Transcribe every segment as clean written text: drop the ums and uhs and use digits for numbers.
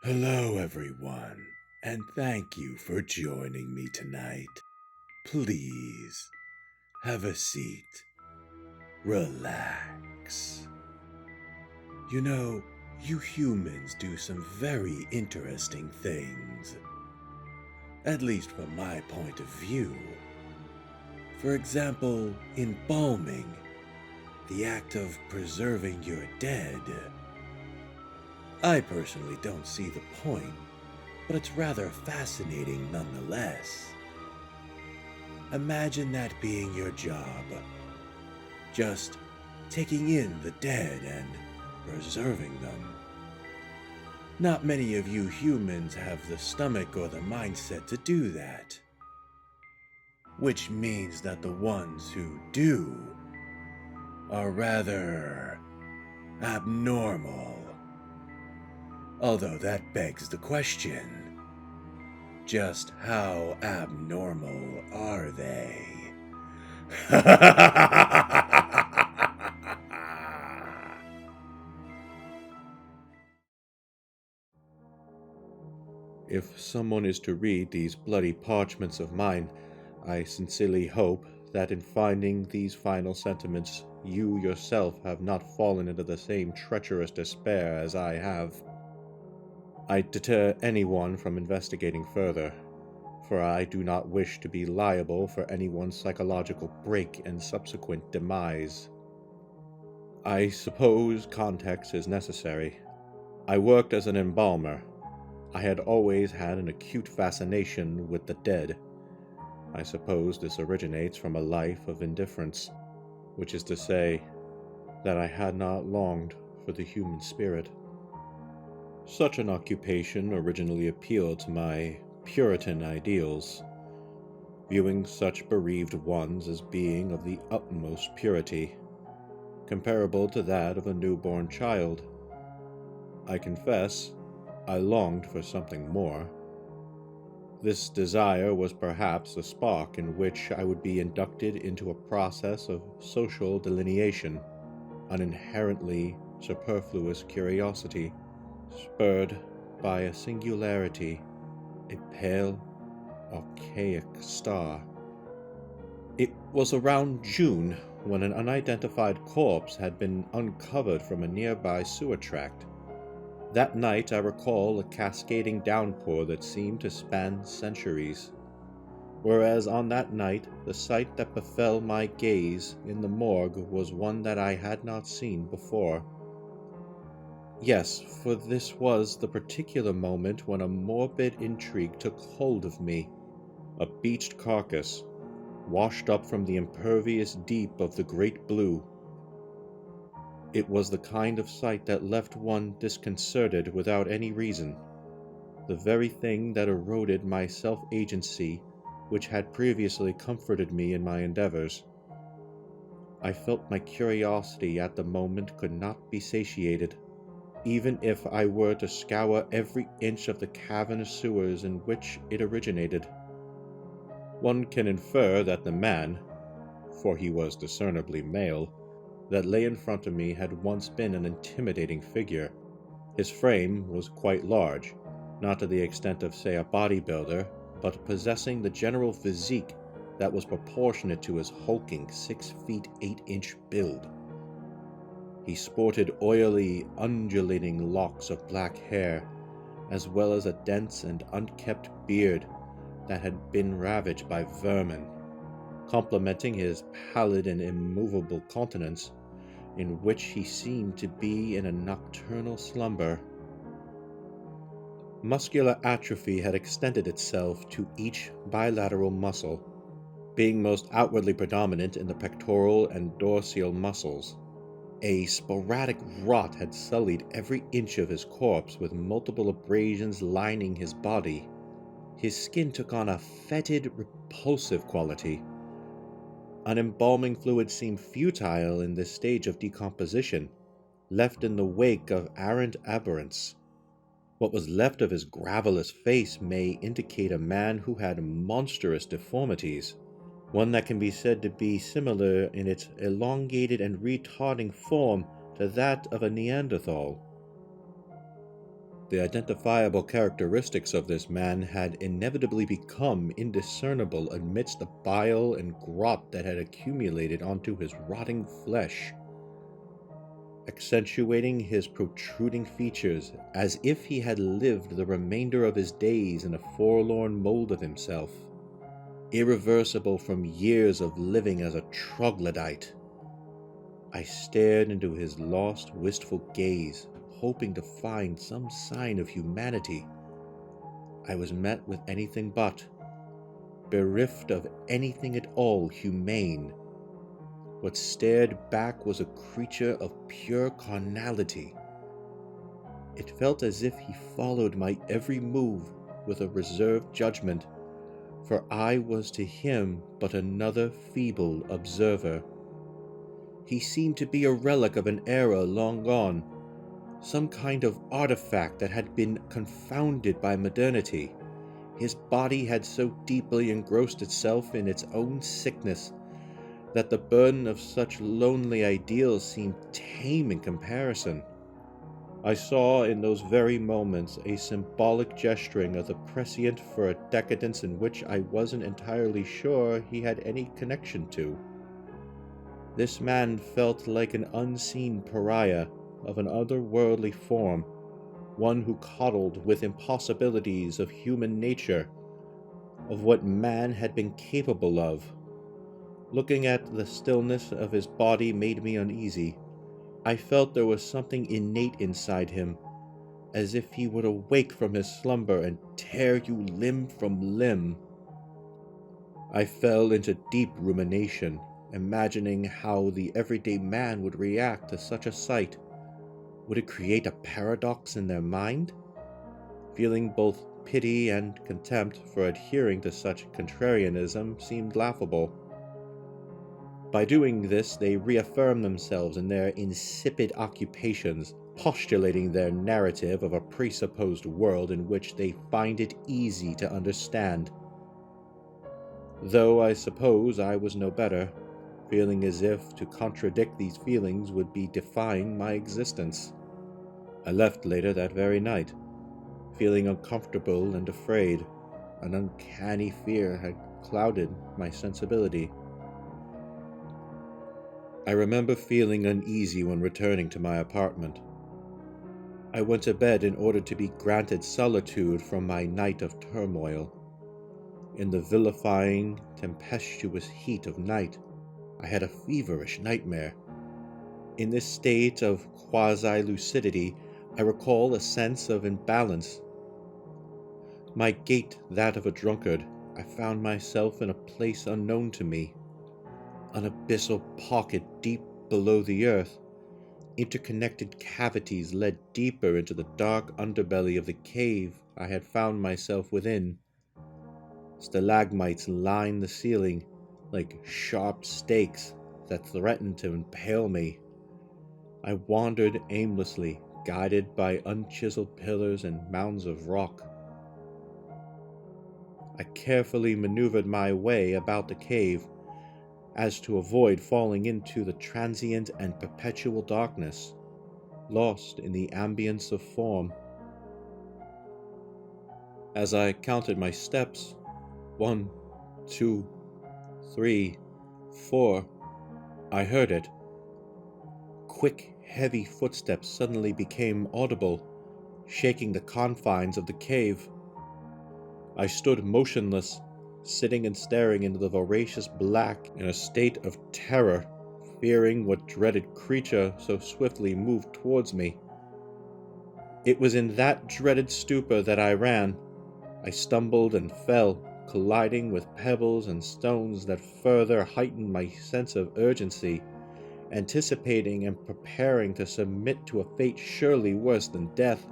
Hello, everyone, and thank you for joining me tonight. Please have a seat. Relax. You know, you humans do some very interesting things. At least from my point of view. For example, embalming, the act of preserving your dead. I personally don't see the point, but it's rather fascinating nonetheless. Imagine that being your job. Just taking in the dead and preserving them. Not many of you humans have the stomach or the mindset to do that. Which means that the ones who do are rather abnormal. Although that begs the question, just how abnormal are they? If someone is to read these bloody parchments of mine, I sincerely hope that in finding these final sentiments, you yourself have not fallen into the same treacherous despair as I have. I deter anyone from investigating further, for I do not wish to be liable for anyone's psychological break and subsequent demise. I suppose context is necessary. I worked as an embalmer. I had always had an acute fascination with the dead. I suppose this originates from a life of indifference, which is to say, that I had not longed for the human spirit. Such an occupation originally appealed to my Puritan ideals, viewing such bereaved ones as being of the utmost purity, comparable to that of a newborn child. I confess, I longed for something more. This desire was perhaps the spark in which I would be inducted into a process of social delineation, an inherently superfluous curiosity, spurred by a singularity, a pale, archaic star. It was around June when an unidentified corpse had been uncovered from a nearby sewer tract. That night I recall a cascading downpour that seemed to span centuries, whereas on that night the sight that befell my gaze in the morgue was one that I had not seen before. Yes, for this was the particular moment when a morbid intrigue took hold of me. A beached carcass, washed up from the impervious deep of the great blue. It was the kind of sight that left one disconcerted without any reason. The very thing that eroded my self-agency, which had previously comforted me in my endeavors. I felt my curiosity at the moment could not be satiated, even if I were to scour every inch of the cavernous sewers in which it originated. One can infer that the man, for he was discernibly male, that lay in front of me had once been an intimidating figure. His frame was quite large, not to the extent of, say, a bodybuilder, but possessing the general physique that was proportionate to his hulking 6 feet 8 inch build. He sported oily, undulating locks of black hair, as well as a dense and unkempt beard that had been ravaged by vermin, complementing his pallid and immovable countenance, in which he seemed to be in a nocturnal slumber. Muscular atrophy had extended itself to each bilateral muscle, being most outwardly predominant in the pectoral and dorsal muscles. A sporadic rot had sullied every inch of his corpse with multiple abrasions lining his body. His skin took on a fetid, repulsive quality. An embalming fluid seemed futile in this stage of decomposition, left in the wake of arrant abhorrence. What was left of his gravelous face may indicate a man who had monstrous deformities, one that can be said to be similar in its elongated and retarding form to that of a Neanderthal. The identifiable characteristics of this man had inevitably become indiscernible amidst the bile and grot that had accumulated onto his rotting flesh, accentuating his protruding features as if he had lived the remainder of his days in a forlorn mold of himself, irreversible from years of living as a troglodyte. I stared into his lost, wistful gaze, hoping to find some sign of humanity. I was met with anything but, bereft of anything at all humane. What stared back was a creature of pure carnality. It felt as if he followed my every move with a reserved judgment, for I was to him but another feeble observer. He seemed to be a relic of an era long gone, some kind of artifact that had been confounded by modernity. His body had so deeply engrossed itself in its own sickness that the burden of such lonely ideals seemed tame in comparison. I saw in those very moments a symbolic gesturing of the prescient for a decadence in which I wasn't entirely sure he had any connection to. This man felt like an unseen pariah of an otherworldly form, one who coddled with impossibilities of human nature, of what man had been capable of. Looking at the stillness of his body made me uneasy. I felt there was something innate inside him, as if he would awake from his slumber and tear you limb from limb. I fell into deep rumination, imagining how the everyday man would react to such a sight. Would it create a paradox in their mind? Feeling both pity and contempt for adhering to such contrarianism seemed laughable. By doing this, they reaffirm themselves in their insipid occupations, postulating their narrative of a presupposed world in which they find it easy to understand. Though I suppose I was no better, feeling as if to contradict these feelings would be defying my existence. I left later that very night, feeling uncomfortable and afraid. An uncanny fear had clouded my sensibility. I remember feeling uneasy when returning to my apartment. I went to bed in order to be granted solitude from my night of turmoil. In the vilifying, tempestuous heat of night, I had a feverish nightmare. In this state of quasi-lucidity, I recall a sense of imbalance. My gait that of a drunkard, I found myself in a place unknown to me. An abyssal pocket deep below the earth. Interconnected cavities led deeper into the dark underbelly of the cave I had found myself within. Stalagmites lined the ceiling like sharp stakes that threatened to impale me. I wandered aimlessly, guided by unchiseled pillars and mounds of rock. I carefully maneuvered my way about the cave, as to avoid falling into the transient and perpetual darkness, lost in the ambience of form. As I counted my steps, 1, 2, 3, 4, I heard it. Quick, heavy footsteps suddenly became audible, shaking the confines of the cave. I stood motionless, sitting and staring into the voracious black in a state of terror, fearing what dreaded creature so swiftly moved towards me. It was in that dreaded stupor that I ran. I stumbled and fell, colliding with pebbles and stones that further heightened my sense of urgency, anticipating and preparing to submit to a fate surely worse than death.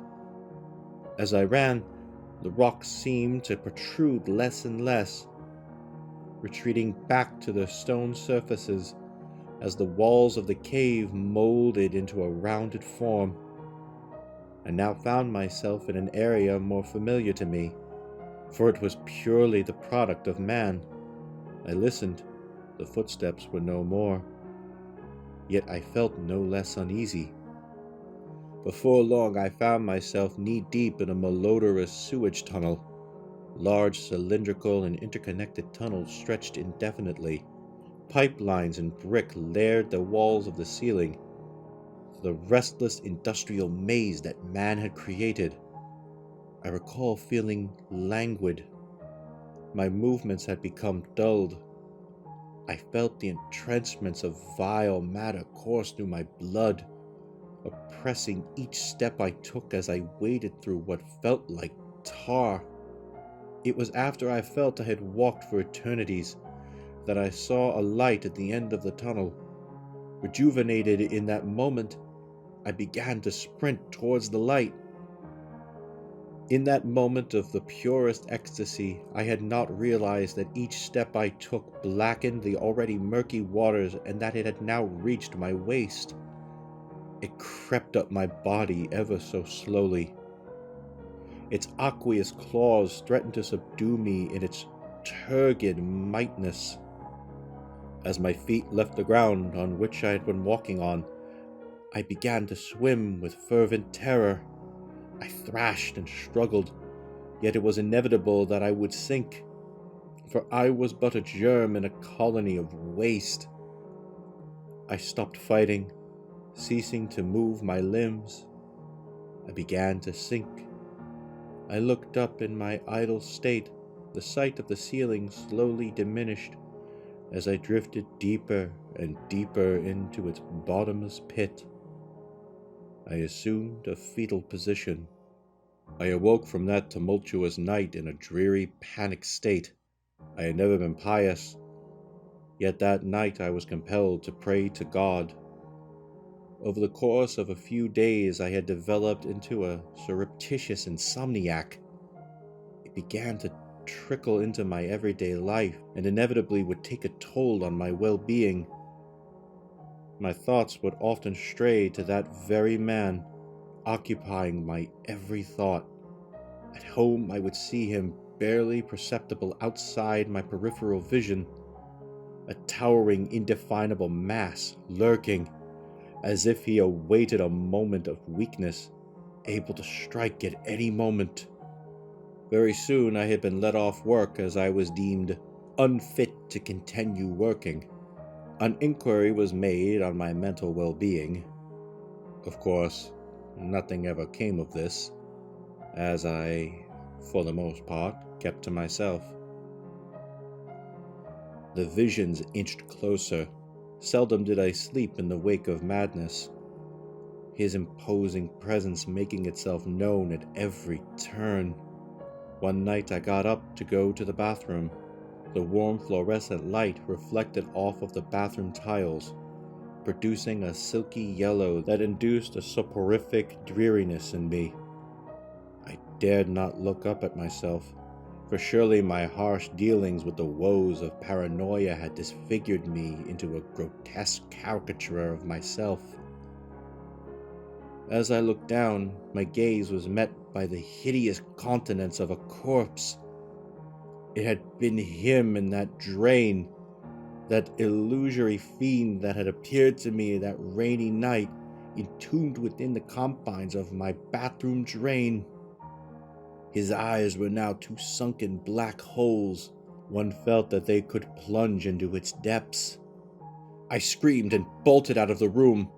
As I ran, the rocks seemed to protrude less and less, retreating back to their stone surfaces as the walls of the cave molded into a rounded form. I now found myself in an area more familiar to me, for it was purely the product of man. I listened. The footsteps were no more. Yet I felt no less uneasy. Before long, I found myself knee-deep in a malodorous sewage tunnel. Large, cylindrical, and interconnected tunnels stretched indefinitely. Pipelines and brick layered the walls of the ceiling. The restless industrial maze that man had created. I recall feeling languid. My movements had become dulled. I felt the entrenchments of vile matter course through my blood, oppressing each step I took as I waded through what felt like tar. It was after I felt I had walked for eternities that I saw a light at the end of the tunnel. Rejuvenated in that moment, I began to sprint towards the light. In that moment of the purest ecstasy, I had not realized that each step I took blackened the already murky waters and that it had now reached my waist. It crept up my body ever so slowly. Its aqueous claws threatened to subdue me in its turgid mightiness. As my feet left the ground on which I had been walking on, I began to swim with fervent terror. I thrashed and struggled, yet it was inevitable that I would sink, for I was but a germ in a colony of waste. I stopped fighting, ceasing to move my limbs. I began to sink. I looked up in my idle state. The sight of the ceiling slowly diminished as I drifted deeper and deeper into its bottomless pit. I assumed a fetal position. I awoke from that tumultuous night in a dreary, panicked state. I had never been pious, yet that night I was compelled to pray to God. Over the course of a few days, I had developed into a surreptitious insomniac. It began to trickle into my everyday life and inevitably would take a toll on my well-being. My thoughts would often stray to that very man, occupying my every thought. At home, I would see him barely perceptible outside my peripheral vision, a towering, indefinable mass lurking, as if he awaited a moment of weakness, able to strike at any moment. Very soon I had been let off work as I was deemed unfit to continue working. An inquiry was made on my mental well-being. Of course, nothing ever came of this, as I, for the most part, kept to myself. The visions inched closer. Seldom did I sleep in the wake of madness, his imposing presence making itself known at every turn. One night I got up to go to the bathroom. The warm fluorescent light reflected off of the bathroom tiles, producing a silky yellow that induced a soporific dreariness in me. I dared not look up at myself, for surely my harsh dealings with the woes of paranoia had disfigured me into a grotesque caricature of myself. As I looked down, my gaze was met by the hideous countenance of a corpse. It had been him in that drain, that illusory fiend that had appeared to me that rainy night, entombed within the confines of my bathroom drain. His eyes were now two sunken black holes. One felt that they could plunge into its depths. I screamed and bolted out of the room.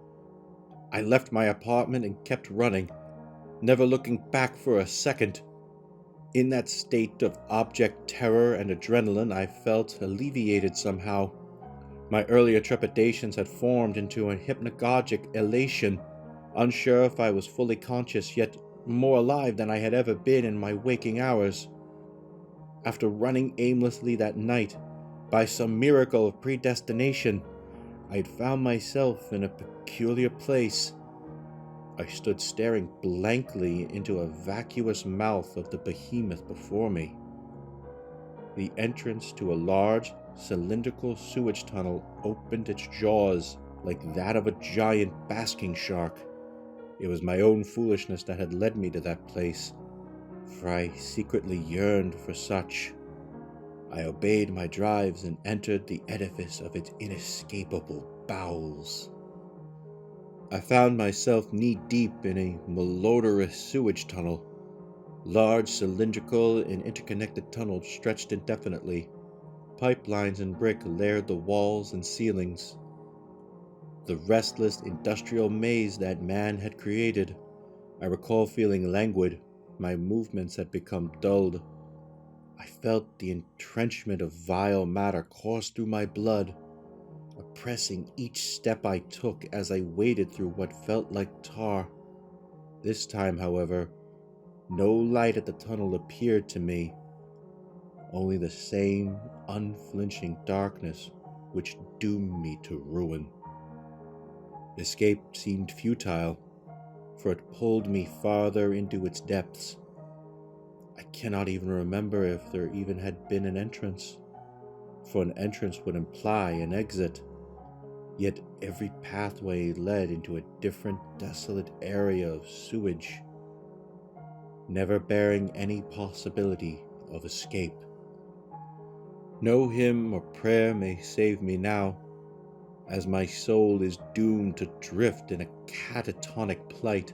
I left my apartment and kept running, never looking back for a second. In that state of abject terror and adrenaline, I felt alleviated somehow. My earlier trepidations had formed into a hypnagogic elation, unsure if I was fully conscious, yet more alive than I had ever been in my waking hours. After running aimlessly that night, by some miracle of predestination, I had found myself in a peculiar place. I stood staring blankly into a vacuous mouth of the behemoth before me. The entrance to a large, cylindrical sewage tunnel opened its jaws like that of a giant basking shark. It was my own foolishness that had led me to that place, for I secretly yearned for such. I obeyed my drives and entered the edifice of its inescapable bowels. I found myself knee-deep in a malodorous sewage tunnel. Large, cylindrical, and interconnected tunnels stretched indefinitely. Pipelines and brick layered the walls and ceilings. The restless industrial maze that man had created. I recall feeling languid. My movements had become dulled. I felt the entrenchment of vile matter course through my blood, oppressing each step I took as I waded through what felt like tar. This time, however, no light at the tunnel appeared to me, only the same unflinching darkness which doomed me to ruin. Escape seemed futile, for it pulled me farther into its depths. I cannot even remember if there even had been an entrance, for an entrance would imply an exit. Yet every pathway led into a different desolate area of sewage, never bearing any possibility of escape. No hymn or prayer may save me now, as my soul is doomed to drift in a catatonic plight.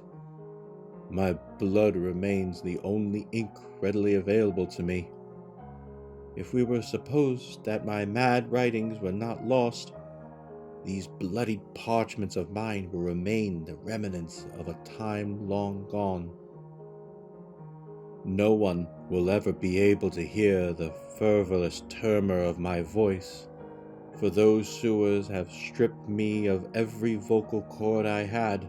My blood remains the only ink readily available to me. If we were supposed that my mad writings were not lost, these bloodied parchments of mine will remain the remnants of a time long gone. No one will ever be able to hear the fervorless murmur of my voice, for those sewers have stripped me of every vocal cord I had,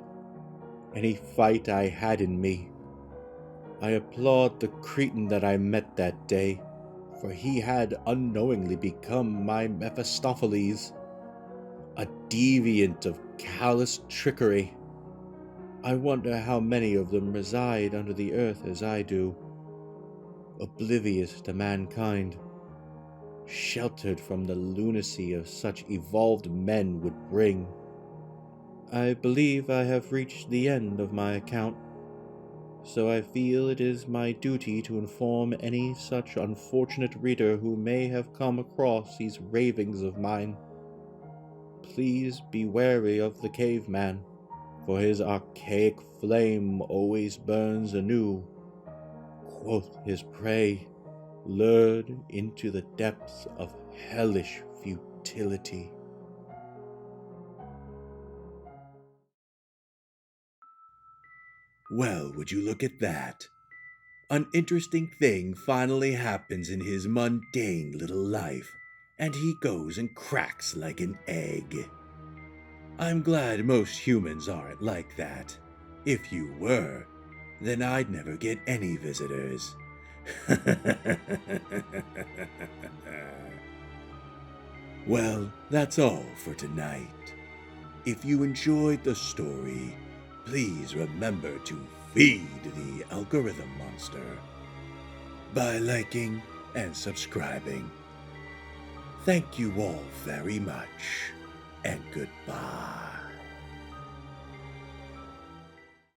any fight I had in me. I applaud the cretin that I met that day, for he had unknowingly become my Mephistopheles, a deviant of callous trickery. I wonder how many of them reside under the earth as I do, oblivious to mankind, sheltered from the lunacy of such evolved men would bring. I believe I have reached the end of my account, so I feel it is my duty to inform any such unfortunate reader who may have come across these ravings of mine. Please be wary of the caveman, for his archaic flame always burns anew, quoth his prey, lured into the depths of hellish futility. Well, would you look at that? An interesting thing finally happens in his mundane little life, and he goes and cracks like an egg. I'm glad most humans aren't like that. If you were, then I'd never get any visitors. Well, that's all for tonight. If you enjoyed the story, please remember to feed the algorithm monster by liking and subscribing. Thank you all very much, and goodbye.